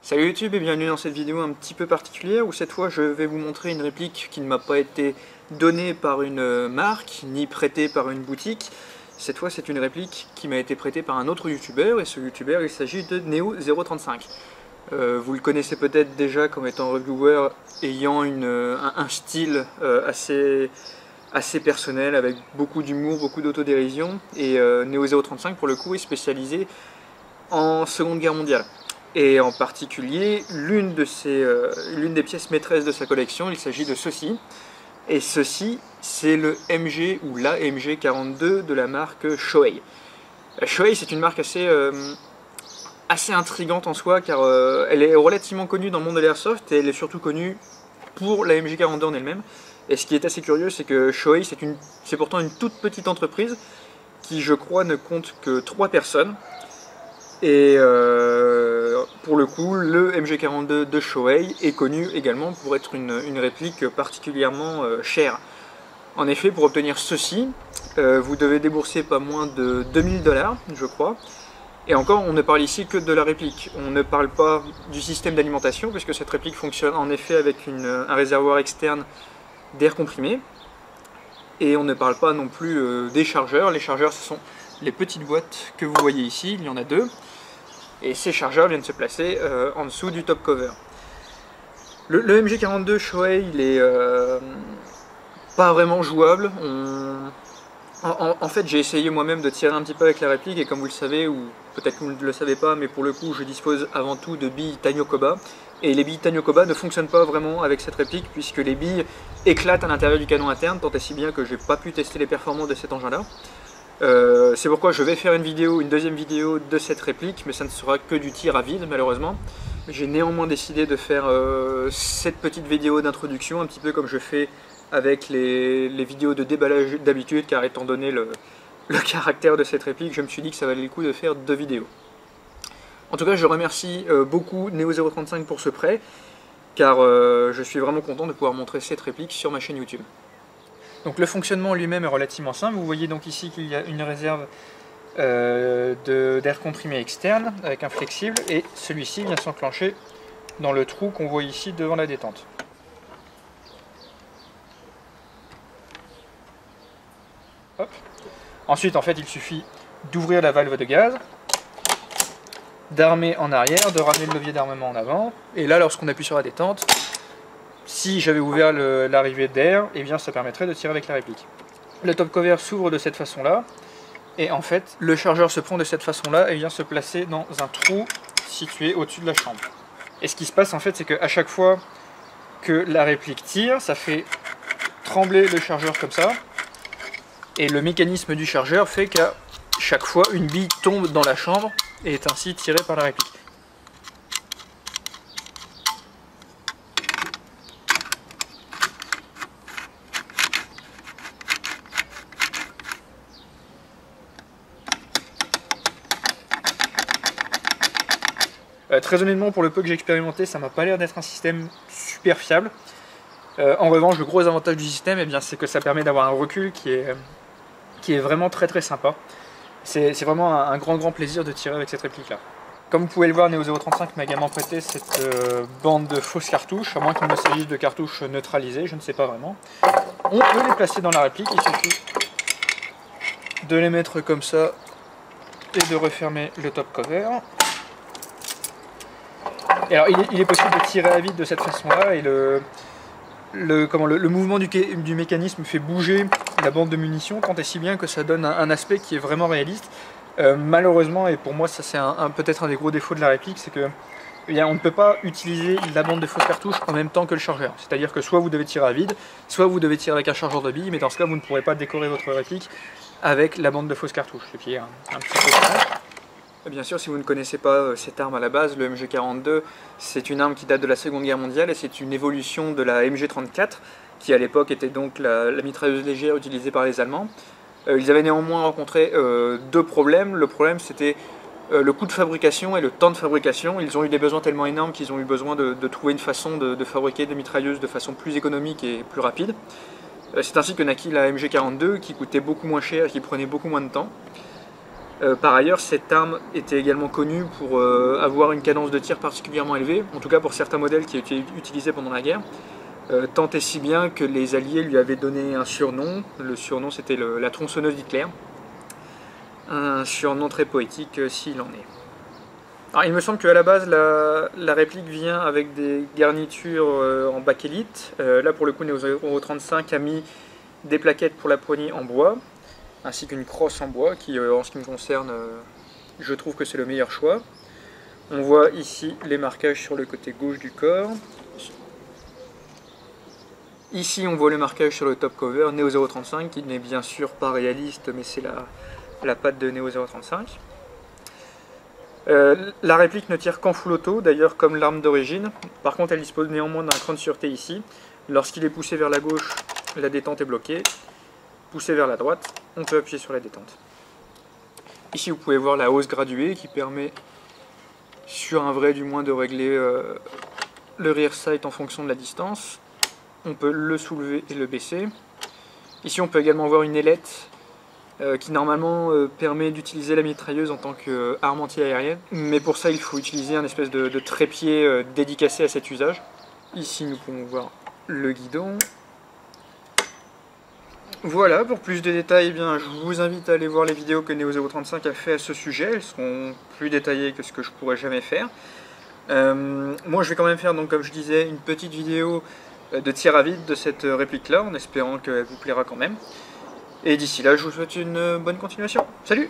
Salut YouTube et bienvenue dans cette vidéo un petit peu particulière où cette fois je vais vous montrer une réplique qui ne m'a pas été donnée par une marque ni prêtée par une boutique. Cette fois c'est une réplique qui m'a été prêtée par un autre youtubeur et ce youtubeur il s'agit de Neo035. Vous le connaissez peut-être déjà comme étant reviewer ayant un style assez personnel avec beaucoup d'humour, beaucoup d'autodérision et Neo035 pour le coup est spécialisé en Seconde Guerre mondiale. Et en particulier, l'une des pièces maîtresses de sa collection, il s'agit de ceci. Et ceci, c'est le MG ou la MG42 de la marque Shoei. Shoei, c'est une marque assez intrigante en soi, car elle est relativement connue dans le monde de l'airsoft, et elle est surtout connue pour la MG42 en elle-même. Et ce qui est assez curieux, c'est que Shoei, c'est pourtant une toute petite entreprise, qui je crois ne compte que 3 personnes. Et pour le coup, le MG42 de Shoei est connu également pour être une réplique particulièrement chère. En effet, pour obtenir ceci, vous devez débourser pas moins de 2000 $, je crois. Et encore, on ne parle ici que de la réplique. On ne parle pas du système d'alimentation, puisque cette réplique fonctionne en effet avec un réservoir externe d'air comprimé. Et on ne parle pas non plus des chargeurs. Les chargeurs, ce sont les petites boîtes que vous voyez ici, il y en a 2. Et ces chargeurs viennent se placer en dessous du top cover. Le MG42 Shoei, il est pas vraiment jouable. En fait, j'ai essayé moi-même de tirer un petit peu avec la réplique, et comme vous le savez, ou peut-être que vous ne le savez pas, mais pour le coup, je dispose avant tout de billes Tanyokoba. Et les billes Tanyokoba ne fonctionnent pas vraiment avec cette réplique, puisque les billes éclatent à l'intérieur du canon interne, tant et si bien que je n'ai pas pu tester les performances de cet engin-là. C'est pourquoi je vais faire une deuxième vidéo de cette réplique, mais ça ne sera que du tir à vide malheureusement. J'ai néanmoins décidé de faire cette petite vidéo d'introduction, un petit peu comme je fais avec les vidéos de déballage d'habitude, car étant donné le caractère de cette réplique, je me suis dit que ça valait le coup de faire 2 vidéos. En tout cas, je remercie beaucoup Neo035 pour ce prêt, car je suis vraiment content de pouvoir montrer cette réplique sur ma chaîne YouTube. Donc le fonctionnement lui-même est relativement simple. Vous voyez donc ici qu'il y a une réserve d'air comprimé externe avec un flexible, et celui-ci vient s'enclencher dans le trou qu'on voit ici devant la détente. Hop. Ensuite, en fait, il suffit d'ouvrir la valve de gaz, d'armer en arrière, de ramener le levier d'armement en avant, et là, lorsqu'on appuie sur la détente, si j'avais ouvert l'arrivée d'air, eh bien ça permettrait de tirer avec la réplique. Le top cover s'ouvre de cette façon-là, et en fait, le chargeur se prend de cette façon-là et vient se placer dans un trou situé au-dessus de la chambre. Et ce qui se passe en fait, c'est qu'à chaque fois que la réplique tire, ça fait trembler le chargeur comme ça, et le mécanisme du chargeur fait qu'à chaque fois, une bille tombe dans la chambre et est ainsi tirée par la réplique. Très honnêtement, pour le peu que j'ai expérimenté, ça m'a pas l'air d'être un système super fiable. En revanche, le gros avantage du système, eh bien, c'est que ça permet d'avoir un recul qui est vraiment très sympa. C'est vraiment un grand plaisir de tirer avec cette réplique-là. Comme vous pouvez le voir, Neo035 m'a également prêté cette bande de fausses cartouches, à moins qu'il ne s'agisse de cartouches neutralisées, je ne sais pas vraiment. On peut les placer dans la réplique, il suffit de les mettre comme ça et de refermer le top cover. Et alors, il est possible de tirer à vide de cette façon-là, et le mouvement du mécanisme fait bouger la bande de munitions, tant et si bien que ça donne un aspect qui est vraiment réaliste. Malheureusement, et pour moi ça c'est peut-être un des gros défauts de la réplique, c'est que on ne peut pas utiliser la bande de fausses cartouches en même temps que le chargeur. C'est-à-dire que soit vous devez tirer à vide, soit vous devez tirer avec un chargeur de billes, mais dans ce cas vous ne pourrez pas décorer votre réplique avec la bande de fausses cartouches, ce qui est un petit peu dommage. Bien sûr, si vous ne connaissez pas cette arme à la base, le MG42, c'est une arme qui date de la Seconde Guerre mondiale, et c'est une évolution de la MG34, qui à l'époque était donc la mitrailleuse légère utilisée par les Allemands. Ils avaient néanmoins rencontré 2 problèmes. Le problème, c'était le coût de fabrication et le temps de fabrication. Ils ont eu des besoins tellement énormes qu'ils ont eu besoin de trouver une façon de fabriquer des mitrailleuses de façon plus économique et plus rapide. C'est ainsi que naquit la MG42, qui coûtait beaucoup moins cher et qui prenait beaucoup moins de temps. Par ailleurs, cette arme était également connue pour avoir une cadence de tir particulièrement élevée, en tout cas pour certains modèles qui étaient utilisés pendant la guerre. Tant et si bien que les Alliés lui avaient donné un surnom. Le surnom, c'était la tronçonneuse d'Hitler. Un surnom très poétique s'il en est. Alors, il me semble qu'à la base, la réplique vient avec des garnitures en bakélite. Là, pour le coup, Neo 035 a mis des plaquettes pour la poignée en bois, ainsi qu'une crosse en bois, qui, en ce qui me concerne, je trouve que c'est le meilleur choix. On voit ici les marquages sur le côté gauche du corps. Ici, on voit le marquage sur le top cover Neo 035, qui n'est bien sûr pas réaliste, mais c'est la patte de Neo 035. La réplique ne tire qu'en full auto, d'ailleurs comme l'arme d'origine. Par contre, elle dispose néanmoins d'un cran de sûreté ici. Lorsqu'il est poussé vers la gauche, la détente est bloquée. Poussé vers la droite, on peut appuyer sur la détente. Ici, vous pouvez voir la hausse graduée qui permet, sur un vrai du moins, de régler le rear sight en fonction de la distance. On peut le soulever et le baisser. Ici, on peut également voir une ailette qui normalement permet d'utiliser la mitrailleuse en tant qu'arme anti-aérienne. Mais pour ça, il faut utiliser un espèce de trépied dédicacé à cet usage. Ici, nous pouvons voir le guidon. Voilà, pour plus de détails, eh bien, je vous invite à aller voir les vidéos que Neo 035 a fait à ce sujet. Elles seront plus détaillées que ce que je pourrais jamais faire. Moi, je vais quand même faire, donc, comme je disais, une petite vidéo de tir à vide de cette réplique-là, en espérant qu'elle vous plaira quand même. Et d'ici là, je vous souhaite une bonne continuation. Salut!